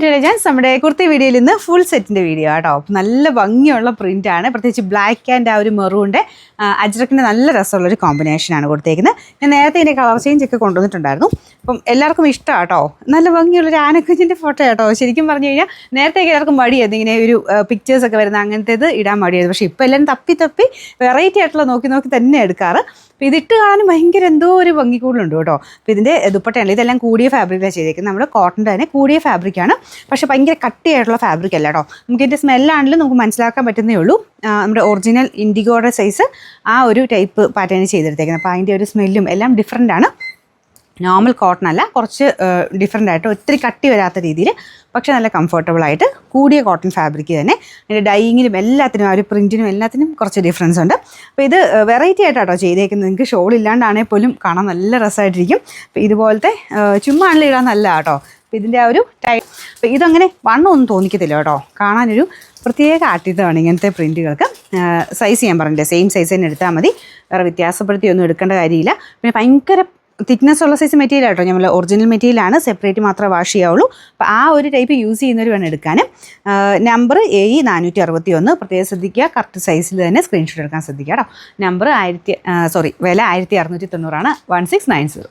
നമ്മുടെ കുർത്തി വീഡിയോയിൽ നിന്ന് ഫുൾ സെറ്റിൻ്റെ വീഡിയോ കേട്ടോ. നല്ല ഭംഗിയുള്ള പ്രിൻ്റാണ്, പ്രത്യേകിച്ച് ബ്ലാക്ക് ആൻഡ് ആ ഒരു മെറൂണിൻ്റെ അജ്രക്കിൻ്റെ നല്ല രസമുള്ളൊരു കോമ്പിനേഷനാണ് കൊടുത്തേക്കുന്നത്. ഞാൻ നേരത്തെ ഇതിൻ്റെ കളർ ചേഞ്ച് ഒക്കെ കൊണ്ടുവന്നിട്ടുണ്ടായിരുന്നു. അപ്പം എല്ലാവർക്കും ഇഷ്ടമാണ് കേട്ടോ. നല്ല ഭംഗിയുള്ളൊരു ആനക്കുഞ്ഞിൻ്റെ ഫോട്ടോ കേട്ടോ. ശരിക്കും പറഞ്ഞു കഴിഞ്ഞാൽ നേരത്തേക്ക് എല്ലാവർക്കും മടിയായിരുന്നു ഇങ്ങനെ ഒരു പിക്ചേഴ്സൊക്കെ വരുന്ന അങ്ങനത്തേത് ഇടാൻ മടിയായിരുന്നു. പക്ഷേ ഇപ്പോൾ എല്ലാവരും തപ്പി വെറൈറ്റി ആയിട്ടുള്ള നോക്കി തന്നെ എടുക്കാറ്. അപ്പോൾ ഇതിട്ട് കാണാൻ ഭയങ്കര എന്തോ ഒരു ഭംഗി കൂടുതലുണ്ട് കേട്ടോ. അപ്പോൾ ഇതിൻ്റെ ദുപ്പട്ടയാണ്, ഇതെല്ലാം കൂടിയ ഫാബ്രിക്കാണ് ചെയ്തേക്കുന്നത്. നമ്മുടെ കോട്ടൻ്റെ തന്നെ കൂടിയ ഫാബ്രിക്കാണ്, പക്ഷേ ഭയങ്കര കട്ടിയായിട്ടുള്ള ഫാബ്രിക് അല്ല കേട്ടോ. നമുക്ക് ഇതിൻ്റെ സ്മെല്ലാണെങ്കിലും നമുക്ക് മനസ്സിലാക്കാൻ പറ്റുന്നേ ഉള്ളൂ. നമ്മുടെ ഒറിജിനൽ ഇൻഡിഗോയുടെ സൈസ് ആ ഒരു ടൈപ്പ് പാറ്റേൺ ചെയ്തെടുത്തേക്കുന്നത്. അപ്പോൾ അതിൻ്റെ ഒരു സ്മെല്ലും എല്ലാം ഡിഫറെൻ്റ് ആണ്. നോർമൽ കോട്ടൺ അല്ല, കുറച്ച് ഡിഫറെൻ്റ് ആയിട്ട് ഒത്തിരി കട്ടി വരാത്ത രീതിയിൽ, പക്ഷേ നല്ല കംഫർട്ടബിളായിട്ട് കൂടിയ കോട്ടൺ ഫാബ്രിക് തന്നെ. അതിൻ്റെ ഡൈയിങ്ങിലും എല്ലാത്തിനും ആ ഒരു പ്രിൻറ്റിനും എല്ലാത്തിനും കുറച്ച് ഡിഫറൻസ് ഉണ്ട്. അപ്പോൾ ഇത് വെറൈറ്റി ആയിട്ടാട്ടോ ചെയ്തേക്കുന്നത്. നിങ്ങൾക്ക് ഷോൾ ഇല്ലാണ്ടാണെങ്കിൽ പോലും കാണാൻ നല്ല രസമായിട്ടിരിക്കും. അപ്പോൾ ഇതുപോലത്തെ ചുമ്മാ ആണെങ്കിലും ഇടാൻ നല്ല കേട്ടോ. അപ്പോൾ ഇതിൻ്റെ ആ ഒരു അപ്പോൾ ഇതങ്ങനെ വണ്ണമൊന്നും തോന്നിക്കത്തില്ല കേട്ടോ. കാണാനൊരു പ്രത്യേക ആട്ടിത്തമാണ് ഇങ്ങനത്തെ പ്രിൻറ്റുകൾക്ക്. സൈസ് ഞാൻ പറഞ്ഞില്ലേ, സെയിം സൈസ് തന്നെ എടുത്താൽ മതി, വേറെ വ്യത്യാസപ്പെടുത്തിയൊന്നും എടുക്കേണ്ട കാര്യമില്ല. പിന്നെ ഭയങ്കര തിക്നെസ് ഉള്ള സൈസ് മെറ്റീരിയൽ കേട്ടോ. നമ്മൾ ഒറിജിനൽ മെറ്റീരിയലാണ്, സെപ്പറേറ്റ് മാത്രമേ വാഷ് ചെയ്യാവുള്ളൂ. അപ്പോൾ ആ ഒരു ടൈപ്പ് യൂസ് ചെയ്യുന്നവർ വേണം എടുക്കാനും. നമ്പർ AE461 പ്രത്യേകം ശ്രദ്ധിക്കുക. കറക്റ്റ് സൈസിൽ തന്നെ സ്ക്രീൻഷോട്ട് എടുക്കാൻ ശ്രദ്ധിക്കുക കേട്ടോ. നമ്പർ വില 1690 1690.